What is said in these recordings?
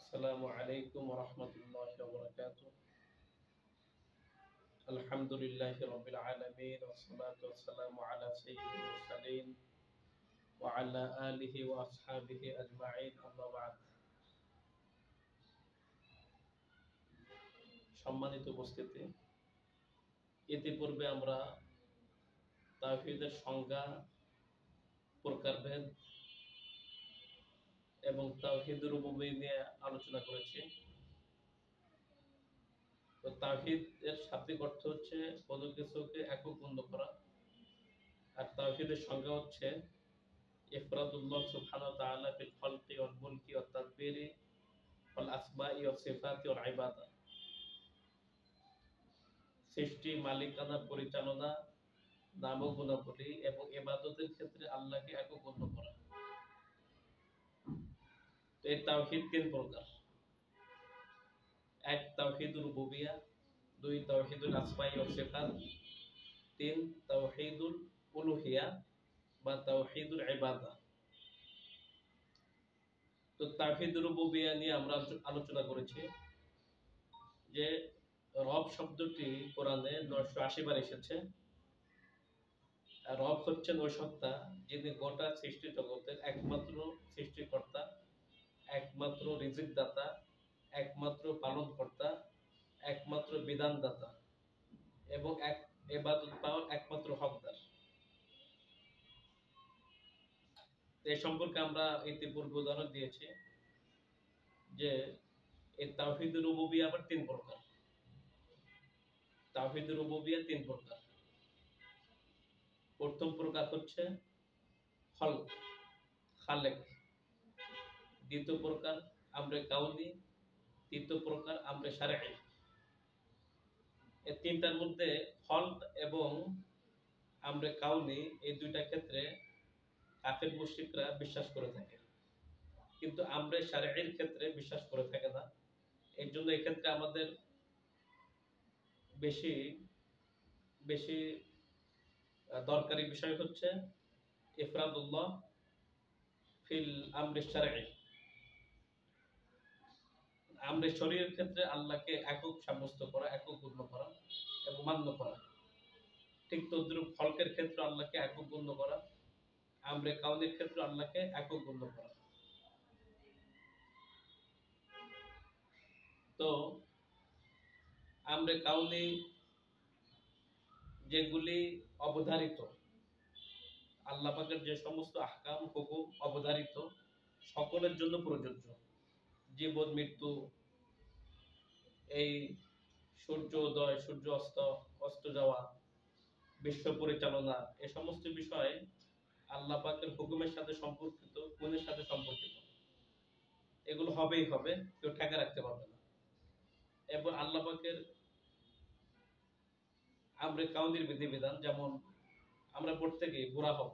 আসসালামু আলাইকুম ওয়া রাহমাতুল্লাহি ওয়া বারাকাতুহু। আলহামদুলিল্লাহি রাব্বিল আলামিন ওয়াস সালাতু ওয়াস সালামু আলা সাইয়্যিদিল মুরসালিন ওয়া আলা আলিহি ওয়া আসহাবিহি আজমাইন, আম্মা বা'দ। সম্মানিত উপস্থিতি, ইতিপূর্বে আমরা তাওহীদের সংজ্ঞা, প্রকারভেদ এবং তাওহীদের রুবুবিয়্যাহ নিয়ে আলোচনা করেছি। তো তাওহীদ এর শাব্দিক অর্থ হচ্ছে কোনো কিছুকে একক গণ্য করা, আর তাওহীদের সংজ্ঞা হচ্ছে ইফরাদুল্লাহ সুবহানাহু ওয়া তাআলা ফিল খালকি ওয়াল মুলকি ওয়াত তাদবিরি ওয়াল আসমাই ওয়াস সিফাতি ওয়াল ইবাদা। সৃষ্টি, মালিকানা, পরিচালনা, নাম ও গুণাবলী এবং ইবাদতের ক্ষেত্রে আল্লাহকে একক গণ্য করা। তো এই তাওহীদ তিন প্রকার: এক, তাওহীদুর রুবুবিয়্যাহ; দুই, তাওহীদুল আসমাই ওয়াস সিফাত; তিন, তাওহীদুল উলুহিয়্যাহ বা তাওহীদুল ইবাদা। তো তাওহীদুর রুবুবিয়্যাহ নিয়ে আমরা আলোচনা করেছি যে রব শব্দটি কোরআনে 980 বার এসেছে। আর রব হচ্ছেন ওই সত্তা যিনি গোটা সৃষ্টি জগতের একমাত্র সৃষ্টিকর্তা, একমাত্র রিজিক দাতা, একমাত্র পালনকর্তা, একমাত্র বিধানদাতা এবং ইবাদত পাওয়ার একমাত্র হকদার। এই সম্পর্কে আমরা ইতিপূর্বে উদাহরণ দিয়েছি যে এই তাওহীদুর রুবুবিয়্যাহ আবার তিন প্রকার। তাওহীদুর রুবুবিয়্যাহ তিন প্রকার। প্রথম প্রকার হচ্ছে খলক, খালেক; দ্বিতীয় প্রকার আমরে কাউনি; তৃতীয় প্রকার আমরে শারঈ। এই তিনটার মধ্যে খলক এবং আমরে কাউনি, এই দুইটা ক্ষেত্রে কাফের মুশরিকরা বিশ্বাস করে থাকে, কিন্তু আমরে শারঈর ক্ষেত্রে বিশ্বাস করে থাকে না। এর জন্য এই ক্ষেত্রে আমাদের বেশি বেশি দরকারি বিষয় হচ্ছে ইফরাদুল্লাহ ফিল আমরে শারঈ। আমরে শরীরের ক্ষেত্রে আল্লাহকে একক সাব্যস্ত করা, একক গণ্য করা এবং মান্য করা। ঠিক তদ্রুপ খলকের ক্ষেত্রে আল্লাহকে একক গণ্য করা, আমরে কাউনির ক্ষেত্রে আল্লাহকে একক গণ্য করা। তো আমরে কাউনি যেগুলি অবধারিত, আল্লাহ পাকের যে সমস্ত আহকাম, হুকুম অবধারিত, সকলের জন্য প্রযোজ্য। জীবন, মৃত্যু, এই সূর্য উদয়, সূর্য অস্ত যাওয়া, বিশ্ব পরিচালনা, এই সমস্ত বিষয় আল্লাহ পাকের হুকুমের সাথে সম্পর্কিত, গুণের সাথে সম্পর্কিত। এগুলো হবেই হবে, কেউ ঠেকা রাখতে পারবে না। এবং আল্লাহ পাকের আমরে কাউনির বিধিবিধান, যেমন আমরা প্রত্যেকেই বুড়া হব,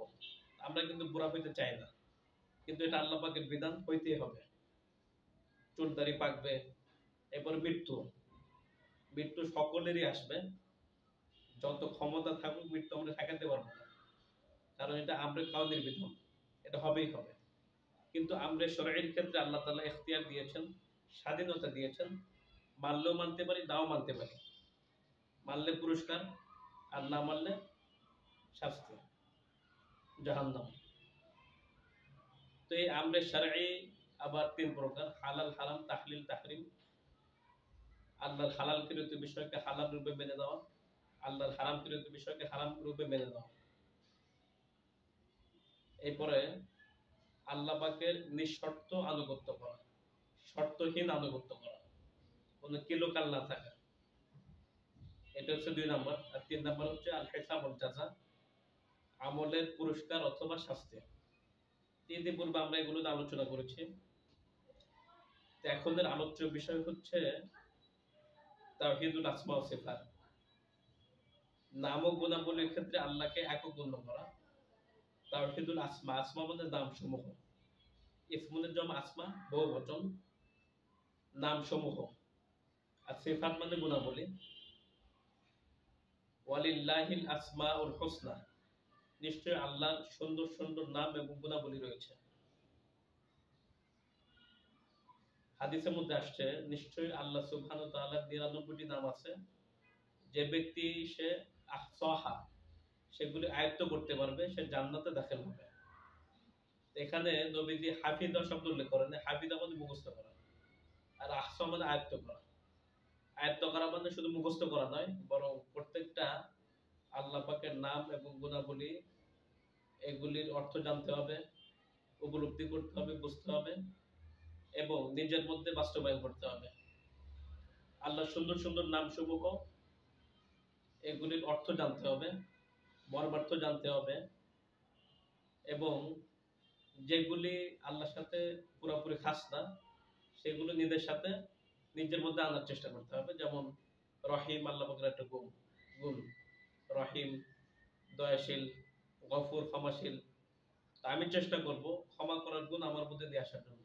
আমরা কিন্তু বুড়া হইতে চাই না, কিন্তু এটা আল্লাহ পাকের বিধান, হইতেই হবে। চুল দাড়ি পাকবে। এরপর মৃত্যু, মৃত্যু সকলেরই আসবে। যত ক্ষমতা থাকুক, মৃত্যু আমরা ঠেকাতে পারবো না, কারণ এটা আমরে কাউনির বিধান, এটা হবেই হবে। কিন্তু আমরে শরঈর ক্ষেত্রে আল্লাহ তাআলা ইখতিয়ার দিয়েছেন, স্বাধীনতা দিয়েছেন। মানলেও মানতে পারি, নাও মানতে পারি। মানলে পুরস্কার, আর না মানলে শাস্তি, জাহান্নাম। তো এই আমরে শরঈ আবার তিন প্রকার: হালাল, হারাম, তাহলিল, তাহরিম। আল্লাহর হালালকৃত বিষয়কে হালাল রূপে মেনে নেওয়া, আল্লাহর হারামকৃত বিষয়কে হারাম রূপে মেনে নেওয়া। এরপরে আল্লাহ পাকের নিঃশর্ত আনুগত্য করা, শর্তহীন আনুগত্য করা, কোনো কিলোকাল না থাকা। এটা হচ্ছে 2 নাম্বার। আর 3 নাম্বার হচ্ছে আল হিসাব ওয়াল জাযা, আমলের পুরস্কার অথবা শাস্তি। ইতিপূর্বে আমরা এগুলো আলোচনা করেছি। তো এখনের আলোচ্য বিষয় হচ্ছে তাওহীদুল আসমা ওয়া সিফাত। নাম ও গুণাবলীর ক্ষেত্রে আল্লাহকে একক গণ্য করা। তাওহীদুল আসমা, আসমা মানে নাম সমূহ। ইসমুনের জমা আসমা, বহুবচন, নাম সমূহ। আর সিফাত মানে গুণাবলী। ওয়ালিল্লাহিল আসমাউল হুসনা, নিশ্চয় আল্লাহর সুন্দর সুন্দর নাম এবং গুণাবলী রয়েছে। হাদিসের মধ্যে আসছে নিশ্চয়ই আল্লাহ সুবহানাহু ওয়া তাআলার ৯৯টি নাম আছে, যে ব্যক্তি সে আহসাহা সেগুলি আয়ত্ত করতে পারবে সে জান্নাতে দাখিল হবে। এখানে নবীজি হাফিদা শব্দ উল্লেখ করেন, হাফিদা মানে মুখস্থ করা, আর আহসা মানে আয়ত্ত করা। আয়ত্ত করা মানে শুধু মুখস্থ করা নয়, বরং প্রত্যেকটা আল্লাহ পাকের নাম এবং গুণাবলী এগুলির অর্থ জানতে হবে, উপলব্ধি করতে হবে, বুঝতে হবে এবং নিজের মধ্যে বাস্তবায়ন করতে হবে। আল্লাহ সুন্দর সুন্দর নাম সমূহ এগুলির অর্থ জানতে হবে, মর্মার্থ জানতে হবে এবং যেগুলি আল্লাহর সাথে পুরোপুরি খাস না সেগুলো নিজের মধ্যে আনার চেষ্টা করতে হবে। যেমন রহিম আল্লাহ পাকের একটা গুণ, রহিম দয়াশীল, গফুর ক্ষমাশীল। তা আমি চেষ্টা করব ক্ষমা করার গুণ আমার মধ্যে নিয়ে আসার জন্য,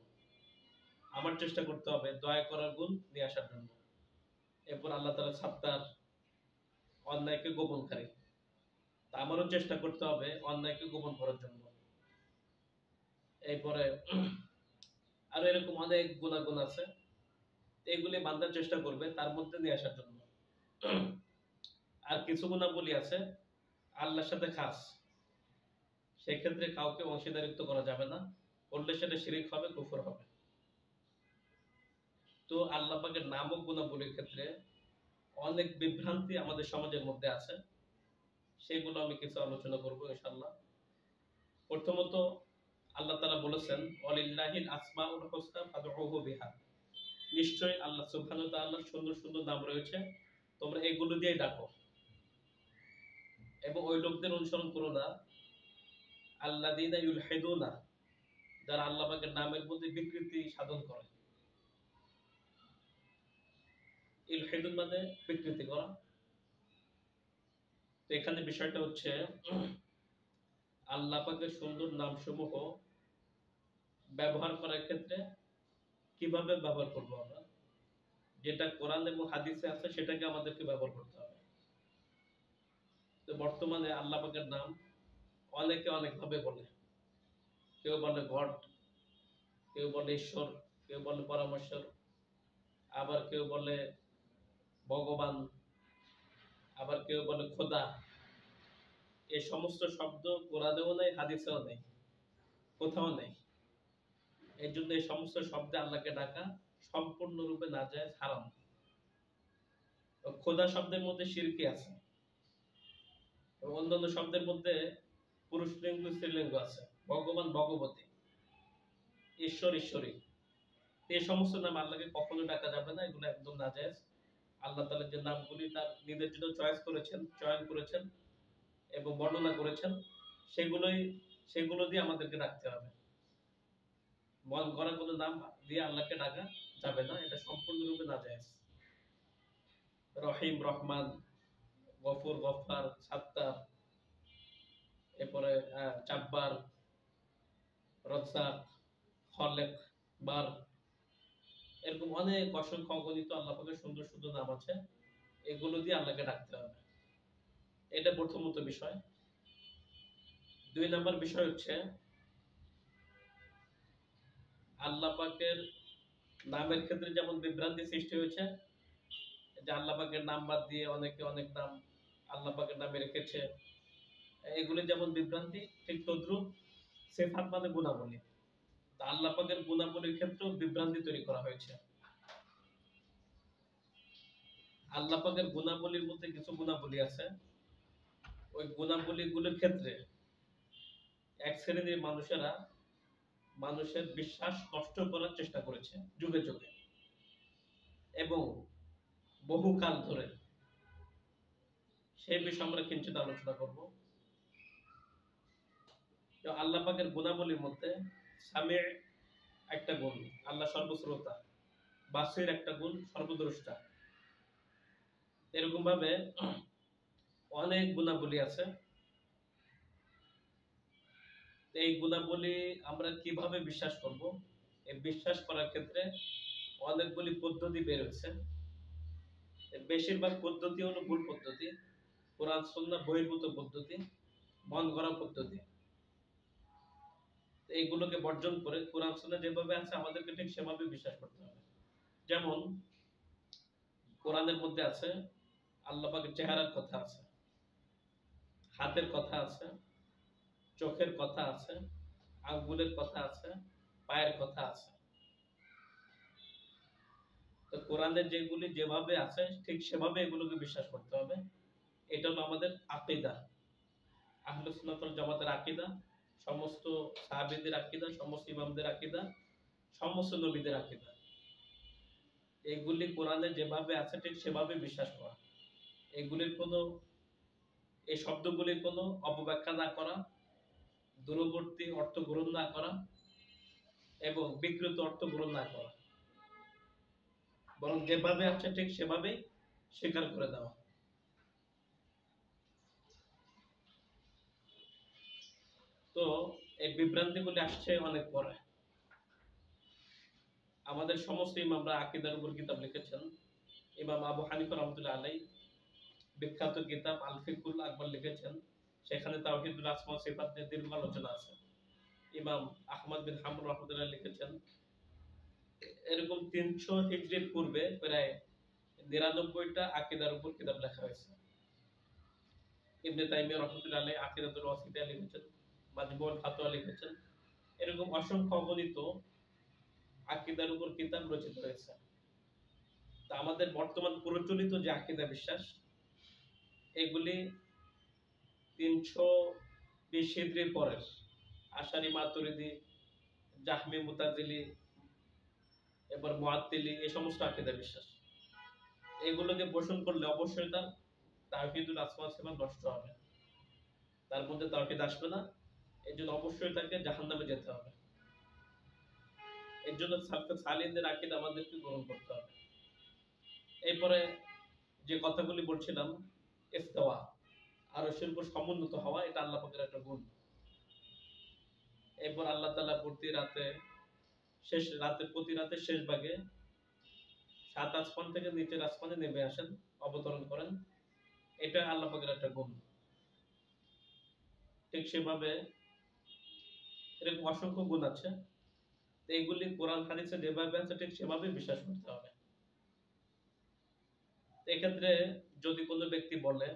আমার চেষ্টা করতে হবে দয়া করার গুণ নিয়ে আসার জন্য। এরপর আল্লাহ তাআলা সাত্তার, অন্যায়কে গোপনকারী, তা আমারও চেষ্টা করতে হবে অন্যায়কে গোপন করার জন্য। এরপরে আরো এরকম অনেক গুণাগুণ আছে, এগুলি বান্দার চেষ্টা করবে তার মধ্যে নিয়ে আসার জন্য। আর কিছু গুণাবলী আছে আল্লাহর সাথে খাস, সেক্ষেত্রে কাউকে অংশীদারিত্ব করা যাবে না, করলে সেটা শিরিক হবে, কুফর হবে। তো আল্লাহ পাকের নাম ও গুণাবলীর ক্ষেত্রে অনেক বিভ্রান্তি আমাদের সমাজের মধ্যে আছে, সেগুলো আমি কিছু আলোচনা করব ইনশাআল্লাহ। প্রথমত আল্লাহ তাআলা বলেছেন ওয়ালিল্লাহিল আসমাউল হুসনা ফাদউহু বিহা, নিশ্চয়ই আল্লাহ সুবহানাহু ওয়া তাআলার সুন্দর সুন্দর নাম রয়েছে, তোমরা এগুলো দিয়ে ডাকো। এবং ওই লোকদের অনুসরণ করো না আল্লাযীনা ইউলহিদুনা, যারা আল্লাহ পাকের নামের মধ্যে বিকৃতি সাধন করে। ইলহিদুন মানে বিকৃতি করা। তো এখানে বিষয়টা হচ্ছে আল্লাহ পাকের সুন্দর নামসমূহ ব্যবহার করার ক্ষেত্রে কিভাবে ব্যবহার করবো আমরা, যেটা কোরআন এবং হাদিসে আছে সেটাকে আমাদেরকে ব্যবহার করতে হবে। তো বর্তমানে আল্লাহ পাকের নাম অনেকে অনেকভাবে বলে, কেউ বলে গড, কেউ বলে ঈশ্বর, কেউ বলে পরামর্শক, আবার কেউ বলে ভগবান, আবার কেউ বলে খোদা। এই সমস্ত শব্দ কোরআনেও নেই, হাদিসেও নেই, কোথাও নেই। এই জন্য এই সমস্ত শব্দে আল্লাহকে ডাকা সম্পূর্ণরূপে নাজায়েজ, হারাম। খোদা শব্দের মধ্যে শিরকি আছে, এবং অন্যান্য শব্দের মধ্যে পুরুষলিঙ্গ স্ত্রীলিঙ্গ আছে, ভগবান ভগবতী, ঈশ্বর ঈশ্বরী। এই সমস্ত নাম আল্লাহকে কখনো ডাকা যাবে না, এগুলো একদম নাজায়েজ। আল্লাহ তাআলা যে নামগুলি তার নিজের জন্য চয়ন করেছেন এবং বর্ণনা করেছেন, সেগুলো দিয়ে আমাদেরকে ডাকতে হবে। মন গড়া কোনো নাম দিয়ে আল্লাহকে ডাকা যাবে না, এটা সম্পূর্ণরূপে নাজায়েজ। রহিম, রহমান, গফুর, গফফার, সাত্তার, এরপরে জাব্বার, রাজ্জাক, খালেক, বার, এরকম অনেক অসংখ্য অগণিত আল্লাহ পাকের সুন্দর সুন্দর নাম আছে, এগুলো দিয়ে আল্লাহকে ডাকতে হবে। এটা প্রথমত বিষয়। ২ নম্বর বিষয় হচ্ছে আল্লাহ পাকের নামের ক্ষেত্রে যেমন বিভ্রান্তি সৃষ্টি হয়েছে, যে আল্লাহ পাকের নাম বাদ দিয়ে অনেকে অনেক নাম আল্লাহ পাকের নামে রেখেছে, এগুলি যেমন বিভ্রান্তি, ঠিক তদ্রুপ সিফাত মানে গুণাবলী, আল্লাহ পাকের গুণাবলীর ক্ষেত্রেও বিভ্রান্তি তৈরি করা হয়েছে। আল্লাহ পাকের গুণাবলীর মধ্যে কিছু গুণাবলী আছে, ওই গুণাবলীগুলোর ক্ষেত্রে এক শ্রেণীর মানুষেরা মানুষের বিশ্বাস নষ্ট করার চেষ্টা করেছে যুগে যুগে এবং বহুকাল ধরে। সেই বিষয়ে আমরা কিঞ্চিত আলোচনা করব। আল্লাহ পাকের গুণাবলীর মধ্যে সামি' একটা গুণ, আল্লাহ সর্বশ্রোতা, বাসির একটা গুণ, সর্বদ্রষ্টা। এরকম ভাবে অনেক গুণাবলী আছে। এই গুণাবলী আমরা কিভাবে বিশ্বাস করব, এই বিশ্বাস করার ক্ষেত্রে অনেকগুলি পদ্ধতি বের হয়েছে। বেশিরভাগ পদ্ধতি হলো ভুল পদ্ধতি, কোরআন সুন্নাহ বহির্ভূত পদ্ধতি, মন গড়া পদ্ধতি। এইগুলোকে বর্জন করে কোরআন সুন্নাহ যেভাবে আছে আমাদেরকে ঠিক সেভাবে বিশ্বাস করতে হবে। যেমন কোরআনের মধ্যে আছে আল্লাহ পাকের চেহারার কথা আছে, হাতের কথা আছে, চোখের কথা আছে, আঙ্গুলের কথা আছে, পায়ের কথা আছে। তো কোরআনের যেগুলি যেভাবে আছে ঠিক সেভাবে এগুলোকে বিশ্বাস করতে হবে। এটা হলো আমাদের আকীদা, আহলে সুন্নাত ওয়াল জামাতের আকীদা, সমস্ত সাহাবীদের আকীদা, সমস্ত ইমামদের আকীদা, সমস্ত নবীদের আকীদা। এইগুলি কোরআনে যেভাবে আছে ঠিক সেভাবে বিশ্বাস করা। এগুলির কোনো এই শব্দগুলির কোনো অপব্যাখ্যা না করা, দূরবর্তী অর্থ গ্রহণ না করা এবং বিকৃত অর্থ গ্রহণ না করা, বরং যেভাবে আছে ঠিক সেভাবেই স্বীকার করে দেওয়া। তো এই বিভ্রান্তিগুলি আসছে অনেক পরে। আমাদের সমস্ত ইমামরা আকীদার উপর কিতাব লিখেছেন। ইমাম আবু হানিফা রাহমাতুল্লাহ আলাইহি বিখ্যাত কিতাব আল ফিকহুল আকবার লিখেছেন, সেখানে তাওহীদুল আসমা ওয়া সিফাত নিয়ে দীর্ঘ আলোচনা আছে। ইমাম আহমদ বিন হাম্বল রাহমাতুল্লাহ লিখেছেন। এরকম 300 হিজরির পূর্বে প্রায় 99টা আকীদার উপর কিতাব লেখা হয়েছে। ইবনে তাইমিয়া রাহমাতুল্লাহ আলাইহি আকীদাতুল ওয়াসিতিয়া লিখেছেন, মাজমুউল ফাতোয়া লিখেছেন। এরকম অসংখ্য অগণিত আকীদার উপর কিতাব রচিত হয়েছে। তা আমাদের বর্তমান প্রচলিত যে আকীদা বিশ্বাস, এগুলি 320 হিজরির পরের আশারি, মাতুরিদি, জাহমি, মুতাজিলি, এবার মুআত্তিলি, এই সমস্ত আকীদা বিশ্বাস। এগুলোকে পোষণ করলে অবশ্যই তার তাওহীদুল আসমা ওয়া সিফাত নষ্ট হবে, তার মধ্যে তাওহীদ আসবে না। এর জন্য অবশ্যই তাকে জাহান্নামে যেতে হবে। এর জন্য সালফে সালিহদের আকীদা আমাদেরকে গ্রহণ করতে হবে। এরপরে যে কথাগুলি বলছিলাম, ইস্তিওয়া, আরশের উপর সমুন্নত হওয়া, এটা আল্লাহ পাকের একটা গুণ। এরপর আল্লাহ তাআলা প্রতি রাতের শেষ ভাগে 7 আসমান থেকে নিচের আসমানে নেমে আসেন, অবতরণ করেন। এটা আল্লাহ পাকের একটা গুণ। ঠিক সেভাবে এরকম অসংখ্য গুণ আছে। এইগুলি কোরআন হাদিসে যেভাবে আছে ঠিক সেভাবে বিশ্বাস করতে হবে। এক্ষেত্রে যদি কোনো ব্যক্তি বলে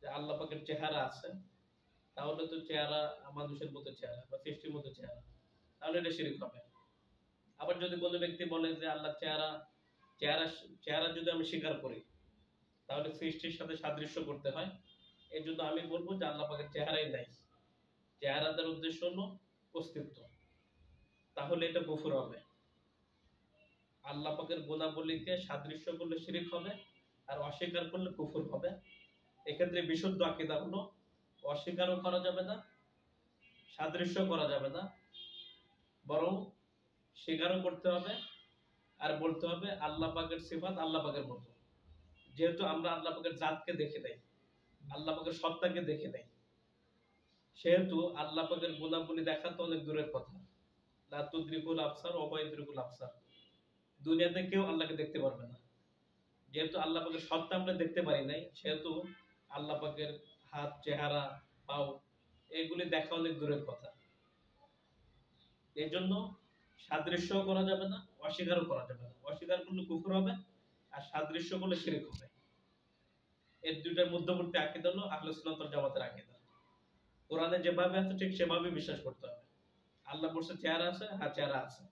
যে আল্লাহ পাকের চেহারা আছে, তাহলে তো চেহারা মানুষের মতো চেহারা বা সৃষ্টির মতো চেহারা, তাহলে এটা শিরক হবে। আবার যদি কোনো ব্যক্তি বলে যে আল্লাহ চেহারা চেহারা চেহারা যদি আমি স্বীকার করি, তাহলে সৃষ্টির সাথে সাদৃশ্য করতে হয়। এই জন্য আমি বলবো যে আল্লাহ পাকের চেহারাই নাই, চেহারাদের উদ্দেশ্য হলো অস্তিত্ব, তাহলে এটা কুফর হবে। আল্লাহ পাকের গুণাবলীকে সাদৃশ্য করলে শিরক হবে, আর অস্বীকার করলে কুফর হবে। এক্ষেত্রে বিশুদ্ধ আকীদা হলো অস্বীকারও করা যাবে না, সাদৃশ্য করা যাবে না, বরং স্বীকারও করতে হবে আর বলতে হবে আল্লাহ পাকের সিফাত আল্লাহ পাকের মতো। যেহেতু আমরা আল্লাহ পাকের জাতকে দেখে নাই, আল্লাহ পাকের সত্তাকে দেখে নাই, সেহেতু আল্লাহ পাকের গুণাবলী দেখা তো অনেক দূরের কথা। লা তুদরিকুল আবসার ওয়া হুয়া ইউদরিকুল আবসার, দুনিয়াতে কেউ আল্লাহকে দেখতে পারবে না। যেহেতু আল্লাহ পাকের সত্তা আমরা দেখতে পারি নাই, সেহেতু আল্লাহ পাকের হাত, চেহারা, পাও, এগুলি দেখা অনেক দূরের কথা। এই জন্য সাদৃশ্য করা যাবে না, অস্বীকারও করা যাবে না। অস্বীকার করলে কুফর হবে, আর সাদৃশ্য করলে শিরক হবে। এর দুইটার মধ্যবর্তী আকীদা হলো আহলে সুন্নাত ওয়াল জামাতের আকীদা। কোরআনে যেভাবে আছে ঠিক সেভাবে বিশ্বাস করতে হবে। আল্লাহ বলছে চেহারা আছে, হ্যাঁ চেহারা আছে।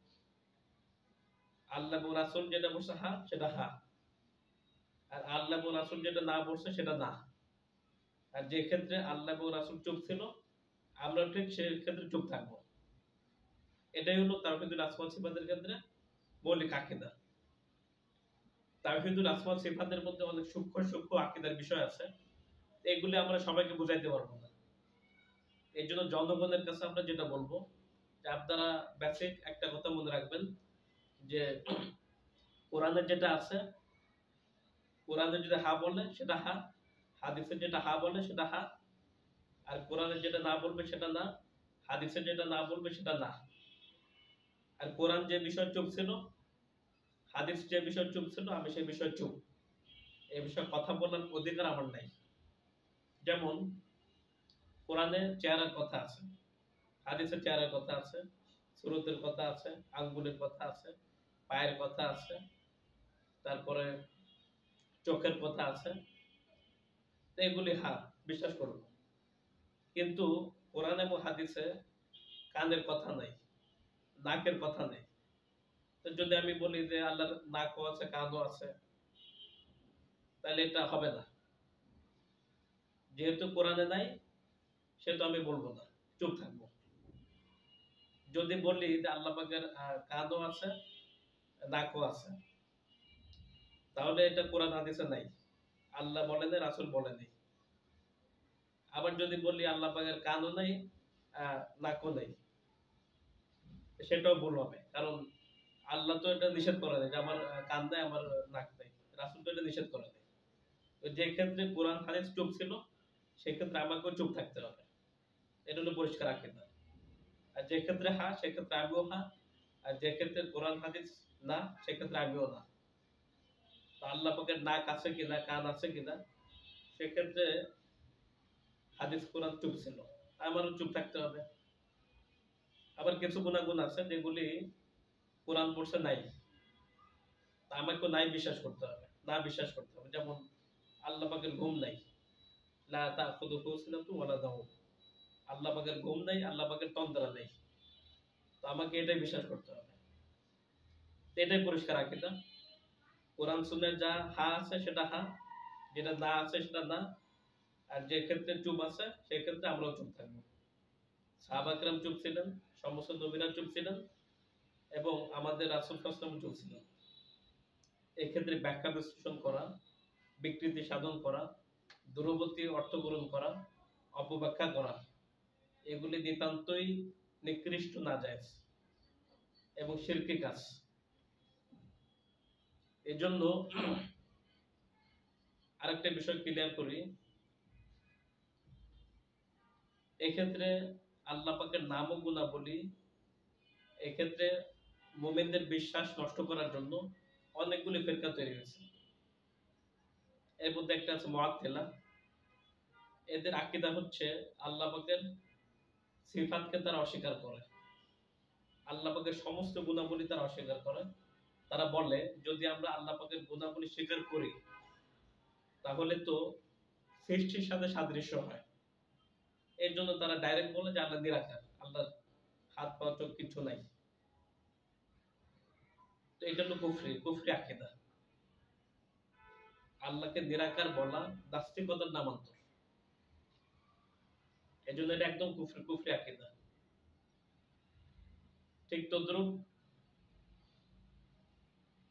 আল্লাহ এবং রাসূল যেটা বলছে হ্যাঁ, সেটা হ্যাঁ। আর আল্লাহ এবং রাসূল যেটা না বলছে সেটা না। আর যে ক্ষেত্রে আল্লাহ এবং রাসূল চুপ ছিল, আমরা ঠিক সেই ক্ষেত্রে চুপ থাকবো। এটাই হলো তাওহীদুল আসমা ওয়া সিফাতের ক্ষেত্রে মৌলিক আকীদা। তাওহীদুল আসমা ওয়া সিফাতের মধ্যে অনেক সূক্ষ্ম সূক্ষ্ম আকীদার বিষয় আছে, এগুলি আমরা সবাইকে বুঝাইতে পারবো না। এই জন্য জনগণের কাছে আমরা যেটা বলবো যে আপনারা বেসিক একটা কথা মনে রাখবেন যে কোরআনে যেটা আছে, কোরআনে যদি হা বলে সেটা হা, হাদিসে যেটা হা বলে সেটা হা, আর কোরআনে যেটা না বলবে সেটা না, হাদিসে যেটা না বলবে সেটা না। আর কোরআন যে বিষয় চুপ ছিল, হাদিস যে বিষয় চুপ ছিল, আমি সেই বিষয় চুপ। এই বিষয়ে কথা বলার অধিকার আমার নাই। যেমন কোরআনে চেহারার কথা আছে, হাদিসে চেহারার কথা আছে, সুরতের কথা আছে, আঙ্গুলের কথা আছে, পায়ের কথা আছে, তারপরে চোখের কথা আছে। তো এগুলি বিশ্বাস করব, কিন্তু কোরআন এবং হাদিসে কানের কথা নাই, নাকের কথা নেই। তো যদি আমি বলি যে আল্লাহর নাকও আছে কানও আছে, তাহলে এটা হবে না। যেহেতু কোরআনে নাই সেহেতু আমি বলবো না, চুপ থাকবো। যদি বলি যে আল্লাহ পাকের কানও আছে নাকও আছে, তাহলে এটা কোরআন হাদিসে নাই, আল্লাহ বলে নাই, রাসূল বলে নাই। আবার যদি বলি আল্লাহ পাকের কানও নাই নাকও নাই, সেটাও ভুল হবে। কারণ আল্লাহ তো এটা নিষেধ করে নাই যে আমার কান নাই আমার নাক নাই, রাসূল তো এটা নিষেধ করে নাই। তো যে ক্ষেত্রে কোরআন হাদিস চুপ ছিল, সেক্ষেত্রে আমাকেও চুপ থাকতে হবে। এটা হলো পরিষ্কার আকীদা। আর যে ক্ষেত্রে সেক্ষেত্রে আমিও আর যে ক্ষেত্রে কোরআন হাদিস না, সেক্ষেত্রে আমিও না। তো আল্লাহ পাকের নাক আছে কিনা, কান আছে কিনা, সেক্ষেত্রে হাদিস কোরআন চুপ ছিল, আমারও চুপ থাকতে হবে। আবার কিছু গুণাগুণ আছে যেগুলি কোরআন পড়ছে নাই, তা আমাকে নাই বিশ্বাস করতে হবে, না বিশ্বাস করতে হবে। যেমন আল্লাহ পাকের ঘুম নাই, লা তাখুযুহু সিনাতুন ওয়ালা নাওম। আল্লাহ পাকের ঘুম নাই, আল্লাহ পাকের তন্দ্রা নেই। তো আমাকে এটাই বিশ্বাস করতে হবে। এটাই পরিষ্কার আকীদা। কোরআন সুন্নাহ যা আছে সেটা যেটা না আছে সেটা না। আর যে ক্ষেত্রে চুপ আছে সেই ক্ষেত্রে আমরাও চুপ থাকবো। সাহাবা কেরাম চুপ ছিলেন, সমস্ত নবীরা চুপ ছিলেন, এবং আমাদের রাসূল সাল্লাল্লাহু আলাইহি ওয়াসাল্লাম চুপ ছিলেন। এই ক্ষেত্রে ব্যাখ্যা বিশ্লেষণ করা, বিকৃতি সাধন করা, দূরবর্তী অর্থ গ্রহণ করা, অপব্যাখ্যা করা, এগুলি নিতান্তই নিকৃষ্ট, নাজায়েজ এবং শিরকি কাজ। এজন্য আরেকটা বিষয় ক্লিয়ার করি, এক্ষেত্রে আল্লাহ পাকের নাম ও গুণাবলী, এক্ষেত্রে মুমিনদের বিশ্বাস নষ্ট করার জন্য অনেকগুলি ফিরকা তৈরি হয়েছে। এর মধ্যে একটা আছে মুআত্তিলা। এদের আকীদা হচ্ছে আল্লাহ পাকের সিফাতকে তারা অস্বীকার করে, আল্লাহ পাকের সমস্ত গুণাবলী তারা অস্বীকার করে। তারা বলে যদি আমরা আল্লাহ পাকের গুণাবলী স্বীকার করি, তাহলে তো সৃষ্টির সাথে সাদৃশ্য হয়। এর জন্য তারা ডাইরেক্ট বলে যে আল্লাহ নিরাকার, আল্লাহর হাত পা চোখ কিছু নাই। তো এটা হলো কুফরি আকীদা। আল্লাহকে নিরাকার বলা নাস্তিকতার নামান্তর। এজন্য এটা একদম কুফরি আকীদা। ঠিক তদ্রুপ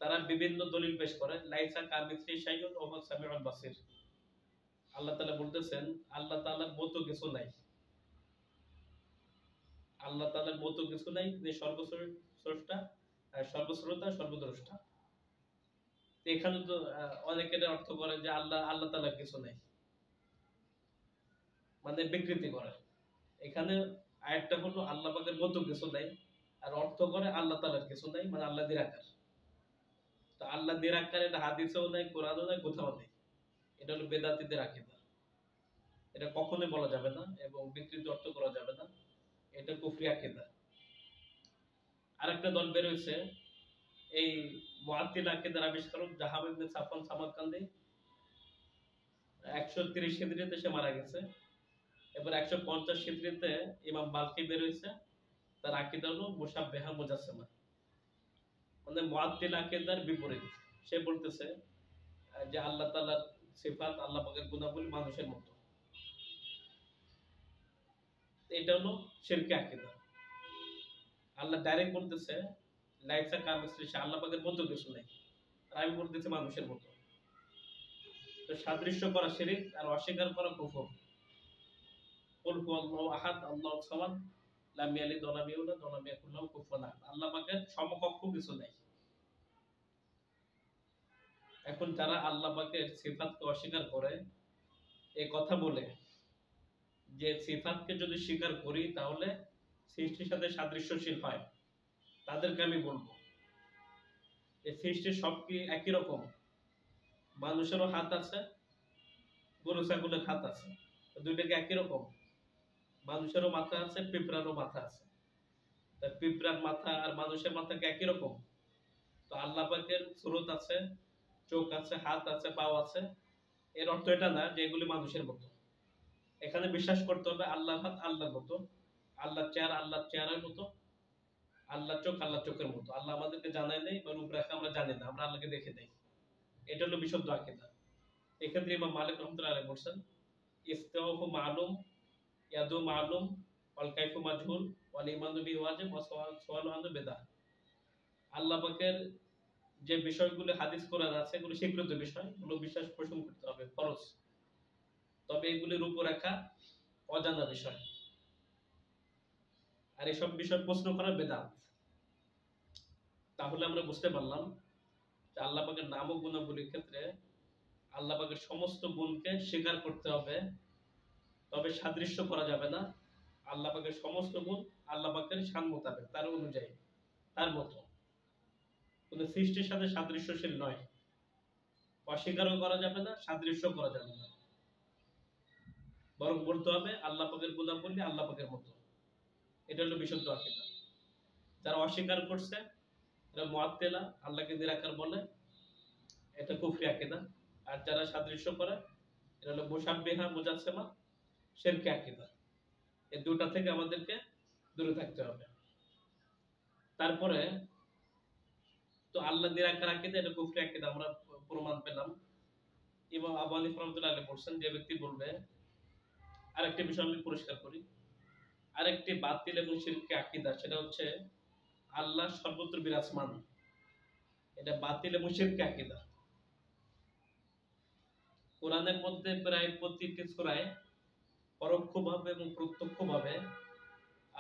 তারা বিভিন্ন দলিল পেশ করে, লাইসা কামিথলিহি শাইউন ওয়া হুয়াস সামিউল বাসীর। আল্লাহ তাআলা বলতেছেন আল্লাহ তাআলার মতো কিছু নাই, আল্লাহ তাআলার মতো কিছু নাই, তিনি সর্বস্রষ্টা, সর্বশ্রোতা, সর্বদ্রষ্টা। এখানে তো অনেকের অর্থ করে যে আল্লাহ তাআলার কিছু নাই, মানে বিকৃতি করে। এখানে আয়াতটা হলো আল্লাহ পাকের মতো কিছু নাই, আর অর্থ করে আল্লাহ তাআলার কিছু নাই, মানে আল্লাহ নিরাকার। তো আল্লাহ নিরাকার এটা হাদিসেও নাই, কোরআনেও নাই, কোথাও নেই। এটা হলো বেদাতীদের আকীদা। এটা কখনোই বলা যাবে না এবং বিকৃত অর্থ করা যাবে না, এটা কুফরি আকীদা। আরেকটা দল বের হয়েছে, এই মুআত্তিলা আকীদার আবিষ্কারক জাহাম ইবনে সাফওয়ান সামারকান্দি। 130 হিজরিতে সে মারা গেছে। এবার 150 হিজরিতে ইমাম বালকি বের হয়েছে, তার আকীদা হলো মুশাব্বিহা মুজাসসিমা, মানে মুআত্তিলা আকীদার বিপরীত। সে বলতেছে যে আল্লাহ তাআলার সিফাত, আল্লাহ পাকের গুণাবলী মানুষের মতো। এটা হলো শিরকি আকীদা। আল্লাহ ডাইরেক্ট বলতেছে লাইসা কামিথলিহি শাইউন, আল্লাহ পাকের মতো কিছু নাই, আর আমি বলতেছি মানুষের মতো। তো সাদৃশ্য করা শিরক, আর অস্বীকার করা কুফর। কুল হুয়াল্লাহু আহাদ আল্লাহুস সামাদ লাম ইয়ালিদ ওয়া লাম ইউলাদ ওয়া লাম ইয়াকুল লাহু কুফুয়ান আহাদ। আল্লাহ পাকের সমকক্ষ কিছু নাই। এখন যারা আল্লাহ পাকের সিফাতকে অস্বীকার করে, এই কথা বলে যে সিফাতকে যদি স্বীকার করি তাহলে সৃষ্টির সাথে সাদৃশ্যশীল হয়, তাদেরকে আমি বলবো এই সৃষ্টির সব কি একই রকম? মানুষেরও হাত আছে, গরু ছাগলের হাত আছে, দুইটা কি একই রকম? মানুষেরও মাথা আছে, পিঁপড়ারও মাথা আছে। তা পিঁপড়ার মাথা আর মানুষের মাথা কি একই রকম? তো আল্লাহ পাকের সুরত আছে, চোখ আছে, হাত আছে, পাও আছে। এর অর্থ এটা না যে এগুলি মানুষের মতো। এখানে বিশ্বাস করতে হবে আল্লাহর হাত আল্লাহর মতো, আল্লাহর চেহারা আল্লাহর চেহারার মতো, আল্লাহর চোখ আল্লাহর চোখের মতো। আল্লাহ আমাদেরকে জানায় নেই বা রূপরেখা আমরা জানি না, আমরা আল্লাহকে দেখে নেই। এটা হলো বিশুদ্ধ আকীদা। এক্ষেত্রে ইমাম মালিক রাহমাতুল্লাহি আলাইহি বলছেন, ইস্তিওয়াহু মালুম, ইয়াদু মালুম, ওয়াল কাইফু মাজহুল, ওয়াল ঈমানু বিহি ওয়াজিব, ওয়া সুআলু আনহু বিদআহ। আল্লাহ পাকের যে বিষয়গুলো হাদিস কোরআন আছে এগুলো স্বীকৃত বিষয়, এগুলো বিশ্বাস পোষণ করতে হবে, ফরজ। তবে এগুলির রূপরেখা অজানা বিষয়, আর এসব বিষয় প্রশ্ন করা বেদাত। তাহলে আমরা বুঝতে পারলাম যে আল্লাহ পাকের নাম ও গুণাবলীর ক্ষেত্রে আল্লাহ পাকের সমস্ত গুণকে স্বীকার করতে হবে, তবে সাদৃশ্য করা যাবে না। আল্লাহ পাকের সমস্ত গুণ আল্লাহ পাকের শান মোতাবেক, তার অনুযায়ী, তার মতো। কোন সৃষ্টির সাথে সাদৃশ্যশীল নয়। অস্বীকারও করা যাবে না, সাদৃশ্য করা যাবে না, বরং বলতে হবে আল্লাহ পাকের গুণাবলী আল্লাহ পাকের মতো। এটা হলো বিশুদ্ধ আকীদা। যারা অস্বীকার করছে এরা মুআত্তিলা, আল্লাহকে নিরাকার বলে, এটা কুফরি আকীদা। আর যারা সাদৃশ্য করে এটা হলো মুশাব্বিহা, মুজাসসিমা, শিরকি আকীদা। এই দুটা থেকে আমাদেরকে দূরে থাকতে হবে। তারপরে তো আল্লাহ নিরাকার আকীদা, এটা কুফরি আকীদা, আমরা প্রমাণ পেলাম। ইমাম আবু হানিফা রাহমাতুল্লাহি আলাইহি বলছেন, যে ব্যক্তি বলবে, আরেকটি বিষয় আমি পরিষ্কার করি, আরেকটি বাতিল এবং শিরকি আকীদা, সেটা হচ্ছে আল্লাহ সর্বত্র বিরাজমান। এটা বাতিল এবং শিরকি আকীদা। কোরআনের মধ্যে প্রায় প্রতিটি সূরায় পরোক্ষভাবে এবং প্রত্যক্ষভাবে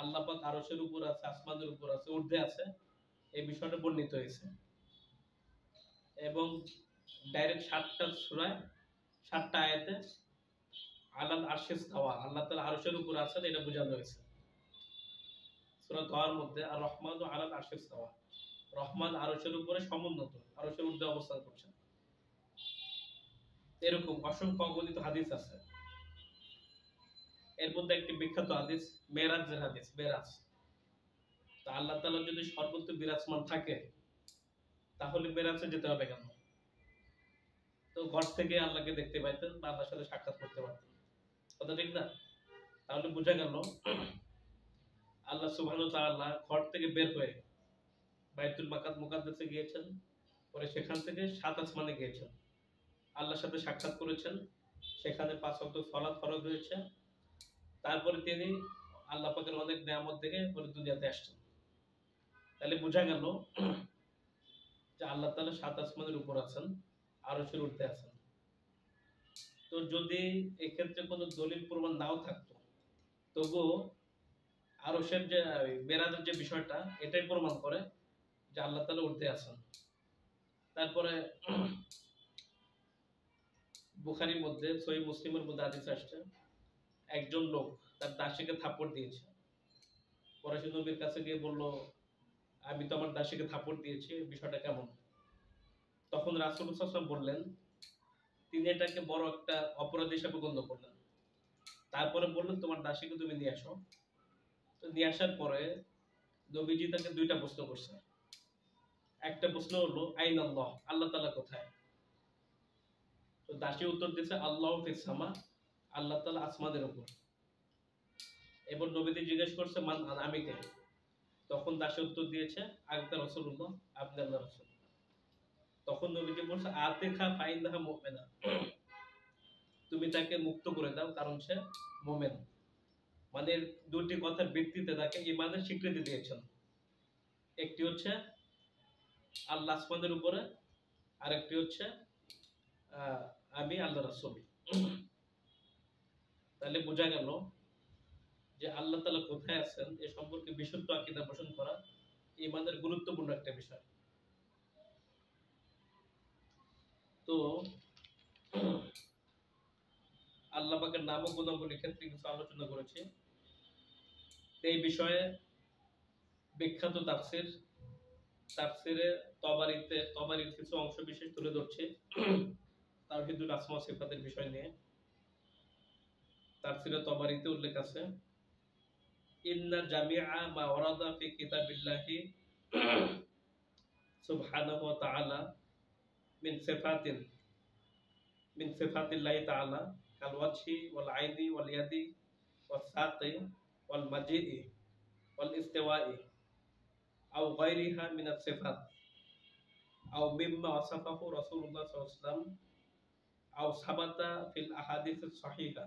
আল্লাহ পাক আরশের উপর আছে, আসমানের উপর আছে, ঊর্ধ্বে আছে, এই বিষয়টা বর্ণিত হয়েছে। এবং ডাইরেক্ট ৭টা সূরায় ৭টা আয়াতে আলাল আরশে ইস্তাওয়া, আল্লাহ তাআলা আরশের উপর আছেন এটা বোঝানো হয়েছে। সূরা তাহার মধ্যে আর রহমানু আলাল আরশে ইস্তাওয়া, রহমান আরশের উপরে সমুন্নত, আরশের ঊর্ধ্বে অবস্থান করছেন। এরকম অসংখ্য অগণিত হাদিস আছে। এর মধ্যে একটি বিখ্যাত হাদিস মেরাজের হাদিস, মেরাজ। তা আল্লাহ তাআলা যদি সর্বত্র বিরাজমান থাকে তাহলে মেরাজে যেতে হবে কেন? তো ঘর থেকে আল্লাহকে দেখতে পাইতেন বা আল্লাহর সাথে সাক্ষাৎ করতে পারতেন, কথা ঠিক না? তাহলে বোঝা গেল আল্লাহ সুবহানাহু ওয়া তাআলা ঘর থেকে বের হয়ে বাইতুল মুকাদ্দাসে গিয়েছেন, পরে সেখান থেকে ৭ আসমানে গিয়েছেন, আল্লাহর সাথে সাক্ষাৎ করেছেন, সেখানে ৫ ওয়াক্ত সালাত ফরজ হয়েছে। তারপরে তিনি আল্লাহ পাকের অনেক নিয়ামত দেখে পরে দুনিয়াতে আসছেন। তাহলে বোঝা গেল যে আল্লাহ তাআলা ৭ আসমানের উপর আছেন, আরশের ঊর্ধ্বে আছেন। তো যদি এক্ষেত্রে কোনো দলিল প্রমাণ নাও থাকতো, তবুও আরশের যে মেরাজের যে বিষয়টা, এটাই প্রমাণ করে যে আল্লাহ তাআলা ঊর্ধ্বে আছেন। তারপরে বুখারীর মধ্যে, সহিহ মুসলিমের মধ্যে হাদিস আসছে, একজন লোক তার দাসীকে থাপ্পড় দিয়েছে। পরে সে নবীর কাছে গিয়ে বলল, আমি তো আমার দাসীকে থাপ্পড় দিয়েছি, বিষয়টা কেমন? তখন রাসূল সাল্লাল্লাহু আলাইহি ওয়াসাল্লাম বললেন, তিনি এটাকে বড় একটা অপরাধ হিসেবে গণ্য করলেন। তারপরে বললেন, তোমার দাসীকে তুমি নিয়ে আসো। তো নিয়ে আসার পরে নবীজি তাকে ২টা প্রশ্ন করছে। একটা প্রশ্ন হলো আইন আল্লাহ, আল্লাহ তাআলা কোথায়? তো দাসী উত্তর দিয়েছে, আল্লাহু ফিস সামা, আল্লাহ তাআলা আসমানের উপর। এবার নবীজি জিজ্ঞেস করছে, মান আনা, আমি কে? তখন দাসী উত্তর দিয়েছে, আনতা রাসূলুল্লাহ, আপনি আল্লাহর রাসূল। তখন নবীজি বলছে, আতিকা ফাইন্নাহা মুমিনা, তুমি তাকে মুক্ত করে দাও, কারণ সে মুমিন। মানে দুটি কথার ভিত্তিতে তাকে ঈমানের স্বীকৃতি দিয়েছেন। একটি হচ্ছে আল্লাহ আসমানের উপরে, আরেকটি হচ্ছে আমি আল্লাহর রাসূল। তাহলে বোঝা গেল যে আল্লাহ তাআলা কোথায় আছেন এ সম্পর্কে বিশুদ্ধ আকীদা পোষণ করা ঈমানের গুরুত্বপূর্ণ একটা বিষয়। তো আল্লাহ পাকের নাম ও গুণাবলীর ক্ষেত্রে কিছু আলোচনা করেছি। এই বিষয়ে বিখ্যাত তাফসিরে তবারির কিছু অংশ বিশেষ তুলে ধরছি তাওহীদুল আসমা ওয়া সিফাতের বিষয় নিয়ে। তাফসিরে তবারিতে উল্লেখ আছে, ইন্না জামিআ মা ওয়ারাদা ফি কিতাবিল্লাহি সুবহানাহু ওয়া তাআলা মিন সিফাতিন মিন সিফাতিল্লাহি তাআলা কাল ওয়াজহি ওয়াল আইনি ওয়াল ইয়াদি ওয়াস সাqi ওয়াল মাজিই ওয়াল ইস্তিওয়াই আও গায়রিহা মিন আস-সিফাত আও মিম্মা ওয়াসাফাহু রাসূলুল্লাহ সাল্লাল্লাহু আলাইহি ওয়াসাল্লাম আও সাবাতা ফিল আহাদিস আস-সহিহা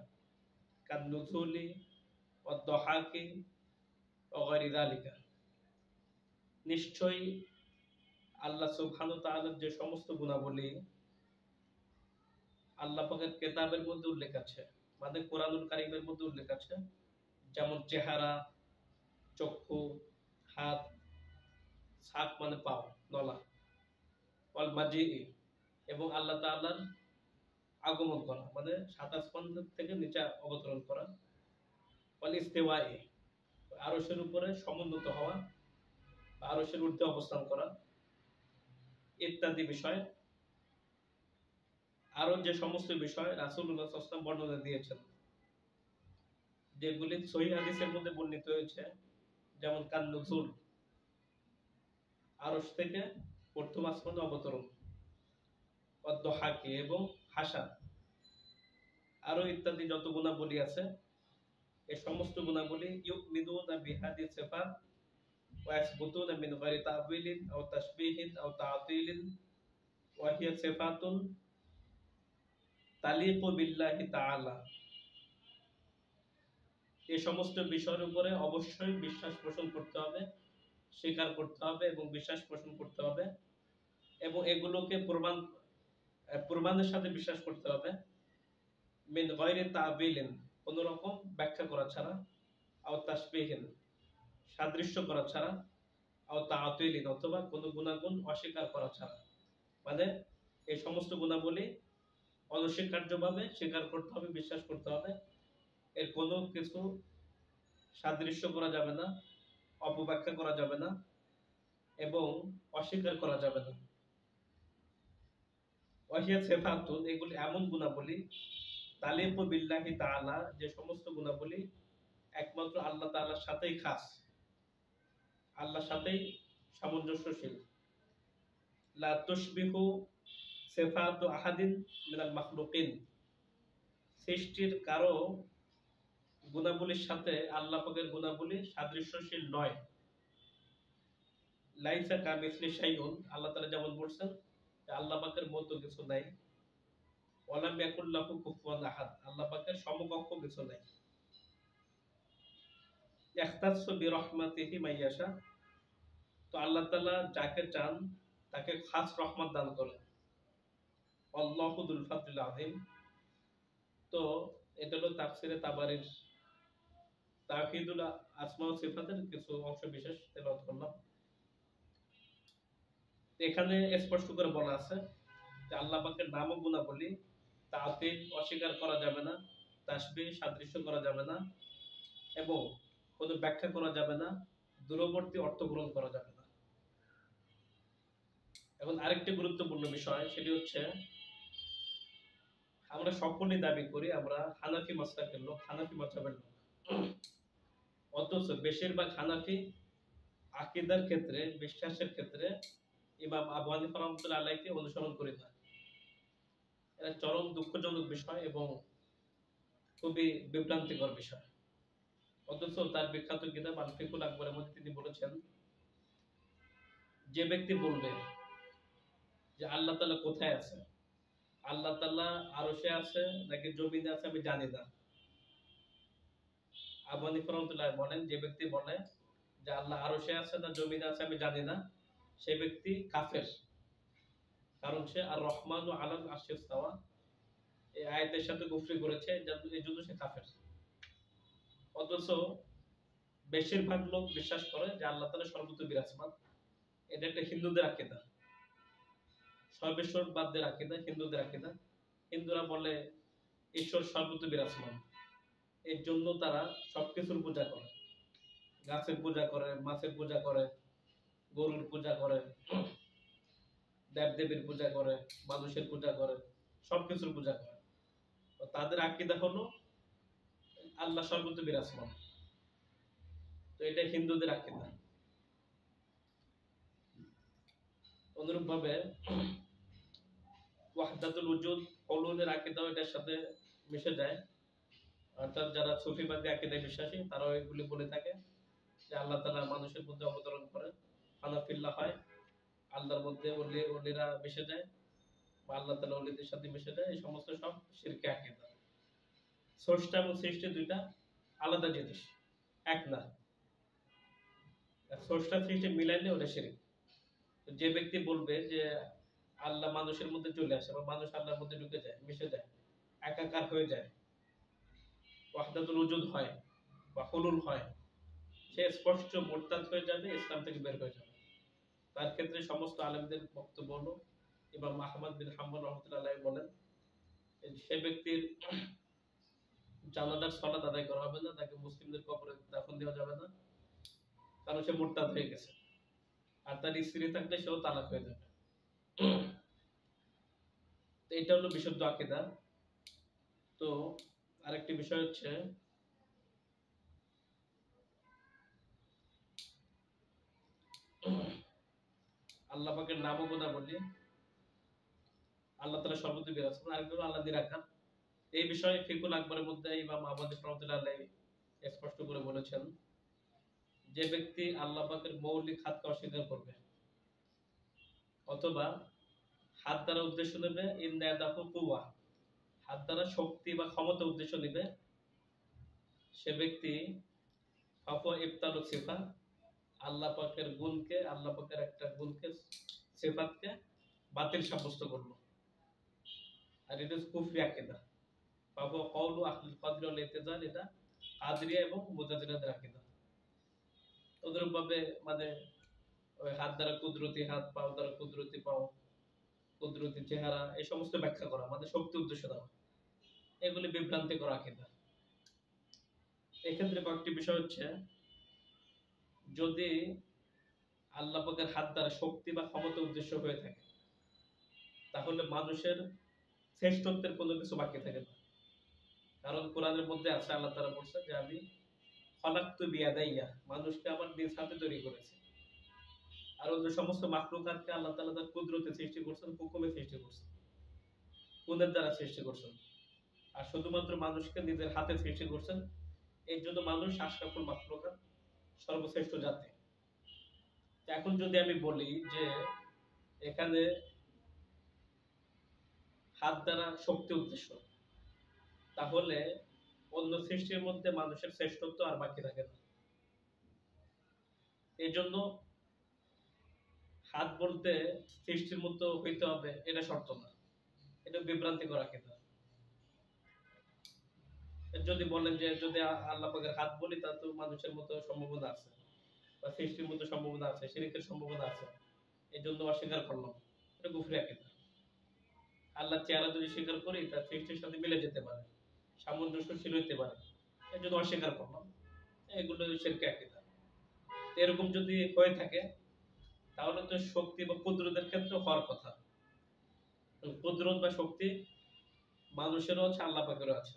কান নুজুলি ওয়াদ দাহাকি ওয়া গায়রি যালিকা। নিশ্চয়ই আল্লাহ সুবহানাহু ওয়া তাআলার যে সমস্ত গুণাবলী আল্লাহ পাকের কিতাবের মধ্যে উল্লেখ আছে, মানে কোরআনুল কারীমের মধ্যে উল্লেখ আছে, যেমন চেহারা, চক্ষু, হাত, সাক মানে পাও, নলা, ওয়াল মাজিই এবং আল্লাহ তাআলার আগমন করা মানে সাত আসমান থেকে নিচে অবতরণ করা, ওয়াল ইস্তিওয়াই আরশের উপরে সমুন্নত হওয়া বা আরশের ঊর্ধ্বে অবস্থান করা ইত্যাদি বিষয়, আরো যে সমস্ত বিষয় রাসূলুল্লাহ সাল্লাল্লাহু আলাইহি ওয়াসাল্লাম বর্ণনা দিয়েছেন, যেগুলি সহিহ হাদিসের মধ্যে বর্ণিত হয়েছে, যেমন কান নুজুল আরশ থেকে প্রথম আসমানে অবতরণ, ওয়াদ দাহাকি এবং হাসা, আরো ইত্যাদি যত গুণাবলী আছে এই সমস্ত গুণাবলী ইউমিনুনা বিহাদিস সিফাত ওয়া ইয়াসবুতুনা মিন গায়রি তা'ওয়িলিন আও তাশবিহিন আও তা'তিলিন ওয়া হিয়া সিফাতুন তালিকু বিল্লাহি তাআলা। এই সমস্ত বিষয়ের উপরে অবশ্যই বিশ্বাস পোষণ করতে হবে, স্বীকার করতে হবে এবং বিশ্বাস পোষণ করতে হবে এবং এগুলোকে প্রমাণের সাথে বিশ্বাস করতে হবে, মিন গায়রি তা'বিলিন কোন রকম ব্যাখ্যা করা ছাড়া, আও তাশবিহিন সাদৃশ্য করা ছাড়া, আও তা'তিলিন অথবা কোন গুণাগুণ অস্বীকার করা ছাড়া, মানে এই সমস্ত গুণাবলী অনস্বীকার্যভাবে স্বীকার করতে হবে, বিশ্বাস করতে হবে, এর কোনো কিছু সাদৃশ্য করা যাবে না, অপব্যাখ্যা করা যাবে না এবং অস্বীকার করা যাবে না। ওয়াহিয়া সিফাতুন এগুলি এমন গুণাবলী তালিকু বিল্লাহি তাআলা যে সমস্ত গুণাবলী একমাত্র আল্লাহ তাআলার সাথেই খাস, আল্লাহর সাথেই সামঞ্জস্যশীল। লা তুশবিহু সিফাতু আহাদিন মিনাল মাখলুকিন সৃষ্টির কারো গুণাবলীর সাথে আল্লাহ পাকের গুণাবলী সাদৃশ্যশীল নয়। লাইসা কামিসলি শাইউন আল্লাহ তাআলা যেমন বলছেন যে আল্লাহ পাকের মতো কিছু নাই, ওয়ালাম ইয়াকুল লাহু কুফুয়ান আহাদ আল্লাহ পাকের সমকক্ষ কিছু নাই। ইখতাসু বিরহমাতিহি মাইয়াশা তো আল্লাহ তাআলা যাকে চান তাকে খাস রহমত দান করেন। আল্লাহু যুল ফাদলিল আযীম। তো এটা হলো তাফসিরে তাবারির তাওহীদুল আসমা ওয়া সিফাতের কিছু অংশ বিশেষ তেলাওয়াত করলাম। এখানে স্পষ্ট করে বলা আছে যে আল্লাহ পাকের নাম ও গুণাবলী তাতিল অস্বীকার করা যাবে না, তাসবিহ সাদৃশ্য করা যাবে না এবং কোনো ব্যাখ্যা করা যাবে না, দূরবর্তী অর্থ গ্রহণ করা যাবে না। এখন আরেকটি গুরুত্বপূর্ণ বিষয় সেটি হচ্ছে আমরা সকলেই দাবি করি আমরা হানাফি মাযহাবের লোক, হানাফি মাযহাবের লোক, অথচ বেশিরভাগ হানাফি আকীদার ক্ষেত্রে, বিশ্বাসের ক্ষেত্রে ইমাম আবু হানিফা রাহমাতুল্লাহি আলাইহিকে অনুসরণ করি না। এটা চরম দুঃখজনক বিষয় এবং খুবই বিভ্রান্তিকর বিষয়। অথচ তার বিখ্যাত কিতাব আল ফিকুল আকবরের মধ্যে তিনি বলেছেন যে ব্যক্তি বলবে যে আল্লাহ তাআলা কোথায় আছে, আল্লাহ তাআলা আরশে আছে নাকি জমিনে আছে আমি জানি না, আবু হানিফা রাহমাতুল্লাহি বলেন যে ব্যক্তি বলে যে আল্লাহ আরশে আছে না জমিনে আছে আমি জানি না, সেই ব্যক্তি কাফের, কারণ সে আর রহমানু আলাল আরশি ইস্তাওয়া এই আয়াতের সাথে কুফরি করেছে, এই জন্য সে কাফের। অথচ বেশিরভাগ লোক বিশ্বাস করে যে আল্লাহ তাআলা সর্বত্র বিরাজমান। এটা একটা হিন্দুদের আকীদা, সর্বেশ্বরবাদদের আকীদা, হিন্দুদের আকীদা। হিন্দুরা বলে ঈশ্বর সর্বত্র বিরাজমান, এর জন্য তারা সবকিছুর পূজা করে, গাছের পূজা করে, মাছের পূজা করে, গরুর পূজা করে, দেবদেবীর পূজা করে, মানুষের পূজা করে, সবকিছুর পূজা করে। তাদের আকীদা হলো আল্লাহ সর্বত্র বিরাজমান। তো এটা হিন্দুদের আকীদা। অনুরূপভাবে ওয়াহদাতুল উজুদ হুলুলের আকীদাও এটার সাথে মিশে যায়। অর্থাৎ যারা সুফিবাদী আকীদায় বিশ্বাসী তারাও এগুলি বলে থাকে যে আল্লাহ তাআলা মানুষের মধ্যে অবতরণ করেন, হানাফিল্লাহ হয়, আল্লাহর মধ্যে ওলিরা মিশে যায় বা আল্লাহ তাআলা ওলিদের সাথে মিশে যায়, এই সমস্ত সব শিরকে আকীদা। স্রষ্টা এবং সৃষ্টি দুইটা আলাদা জিনিস, এক না। স্রষ্টা সৃষ্টি মিলাইলে ওটা শিরক। যে ব্যক্তি বলবে যে আল্লাহ মানুষের মধ্যে চলে আসে বা মানুষ আল্লাহর মধ্যে ঢুকে যায়, মিশে যায়, একাকার হয়ে যায়, ওয়াহদাতুল উজুদ হয় বা হুলুল হয়, সে স্পষ্ট মুরতাদ হয়ে যাবে, ইসলাম থেকে বের হয়ে যাবে। তার ক্ষেত্রে সমস্ত আলেমদের বক্তব্য হলো, ইমাম আহমদ বিন হাম্বল রাহমাতুল্লাহ আলাইহি বলেন সে ব্যক্তির জানাজার সালাত আদায় করা হবে না, তাকে মুসলিমদের কবরে দাফন দেওয়া যাবে না, কারণ সে মুরতাদ হয়ে গেছে। আর তার স্ত্রী থাকলে সেও তালাক হয়ে যাবে। তো এটা হলো বিশুদ্ধ আকীদা। তো আরেকটি বিষয় হচ্ছে আল্লাহ পাকের নাম ও গুণাবলী। আল্লাহ তাআলা সর্বত্র বিরাজমান, আরেকজন আল্লাহ নিরাকার। এই বিষয়ে ফিকুল আকবরের মধ্যে ইমাম আহমদ রাহমাতুল্লাহ আলাইহি স্পষ্ট করে বলেছেন, যে ব্যক্তি আল্লাহ পাকের মৌলিক হাতকে অস্বীকার করবে অথবা হাত দ্বারা উদ্দেশ্য নেবে, ইনদাদাহু কুওয়া, হাত দ্বারা শক্তি বা ক্ষমতা উদ্দেশ্য নেবে, সে ব্যক্তি ফাফা ইবতালু সিফা, আল্লাহ পাকের গুণকে, আল্লাহ পাকের একটা গুণকে, সিফাতকে বাতিল সাব্যস্ত করলো। আর এটা কুফরি আকীদা। ফাফা কওলু আহলুল কদর ওয়াল ইতিজাল, এটা কাদরিয়া এবং মুতাজিলাদের আকীদা। অনুরূপভাবে মানে ওই হাত দ্বারা কুদরতি হাত, পাও দ্বারা কুদরতি পাও, কুদরতি চেহারা, এই সমস্ত ব্যাখ্যা করা, মানে শক্তি উদ্দেশ্য দেওয়া, এগুলি বিভ্রান্তিকর আকীদা। এক্ষেত্রে কয়েকটি বিষয় হচ্ছে, যদি আল্লাহ পাকের হাত দ্বারা শক্তি বা ক্ষমতা উদ্দেশ্য হয়ে থাকে, তাহলে মানুষের শ্রেষ্ঠত্বের কোনো কিছু বাকি থাকে না। কারণ কোরআনের মধ্যে আছে, আল্লাহ তাআলা বলছেন যে আমি খলাকতু বিয়াদাইয়া, মানুষকে আমার নিজ হাতে তৈরি করেছি। আর ওই যে সমস্ত মাখলুকাতকে আল্লাহ তাআলা তার কুদরতে সৃষ্টি করছেন, হুকুমে সৃষ্টি করছেন, গুণের দ্বারা সৃষ্টি করছেন। আর শুধুমাত্র মানুষকে নিজের হাতে সৃষ্টি করছেন, এই জন্য মানুষ আশরাফুল মাখলুকাত, সর্বশ্রেষ্ঠ জাতি। এখন যদি আমি বলি যে এখানে হাত দ্বারা শক্তি উদ্দেশ্য, তাহলে অন্য সৃষ্টির মধ্যে মানুষের শ্রেষ্ঠত্ব আর বাকি থাকে না। এই জন্য হাত বলতে সৃষ্টির মতো হইতে হবে এটা শর্ত না, এটা বিভ্রান্তিকর আকীদা। যদি বলেন যে যদি আল্লাহ পাকের হাত বলি তা তো মানুষের মতো সম্ভাবনা আছে বা সৃষ্টির মতো সম্ভাবনা আছে, শিরকের সম্ভাবনা আছে, এই জন্য অস্বীকার করলাম, এটা কুফরি আকীদা। আল্লাহ চেহারা যদি স্বীকার করি তার সৃষ্টির সাথে মিলে যেতে পারে, সামঞ্জস্যশীল হইতে পারে, এই জন্য অস্বীকার করলাম, এগুলো শিরকে আকীদা। এরকম যদি হয়ে থাকে তাহলে তো শক্তি বা কুদরতের ক্ষেত্রে হওয়ার কথা। কুদরত বা শক্তি মানুষেরও আছে, আল্লাহ পাকেরও আছে।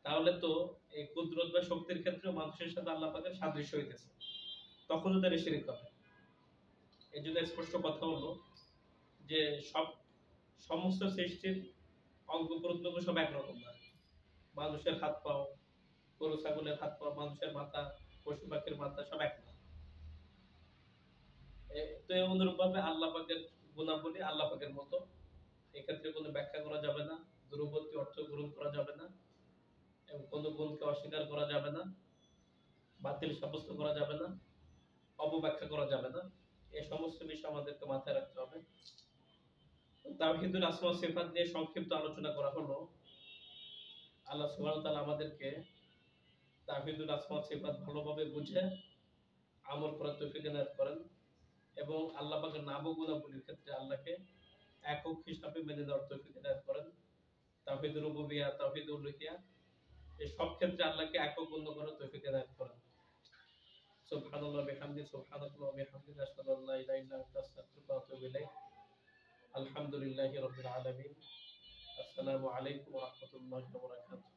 তাহলে তো এই কুদরত বা শক্তির ক্ষেত্রে মানুষের সাথে আল্লাহ পাকের সাদৃশ্য হইতেছে, তখনও তার শিরক হবে। এই জন্য স্পষ্ট কথা হলো যে সমস্ত সৃষ্টির অঙ্গ প্রত্যঙ্গ সব একরকম না। মানুষের হাত পাও, গরু ছাগলের হাত পাও, মানুষের মাথা, পশু পাখির মাথা সব এক না। তো অনুরূপ ভাবে আল্লাহ পাকের গুণাবলী আল্লাহ পাকের মতো, এক্ষেত্রে কোনো ব্যাখ্যা করা যাবে না, দূরবর্তী অর্থ গ্রহণ করা যাবে না, এবং কোনো গুণকে অস্বীকার করা যাবে না, বাতিল সাব্যস্ত করা যাবে না, অপব্যাখ্যা করা যাবে না। এই সমস্ত বিষয় আমাদেরকে মাথায় রাখতে হবে। তাওহীদুল আসমা ওয়াস সিফাত নিয়ে সংক্ষিপ্ত আলোচনা করা হলো। আল্লাহ সুবহানাহু ওয়া তাআলা আমাদেরকে তাওহীদুল আসমা ওয়াস সিফাত ভালোভাবে বুঝে আমল করার তৌফিক এনায়েত করেন, এবং আল্লাহ পাকের নাম ও গুণাবলীর ক্ষেত্রে আল্লাহকে একক হিসাবে মেনে নেওয়ার তৌফিক এনায়েত করেন। তাওহীদুর রুবুবিয়্যাহ, তাওহীদুল উলুহিয়্যাহ, এই সব ক্ষেত্রে আল্লাহকে একক গণ্য করার তৌফিক এনায়েত করেন। সুবহানাল্লাহ ওয়া বিহামদিহি, সুবহানাল্লাহ ওয়া বিহামদিহি, আশহাদু আল্লা ইলাহা ইল্লা আনতা, আস্তাগফিরুকা ওয়া আতুবু ইলাইক। আলহামদুলিল্লাহি রাব্বিল আলামিন। আসসালামু আলাইকুম ওয়া রাহমাতুল্লাহি ওয়া বারাকাতুহু।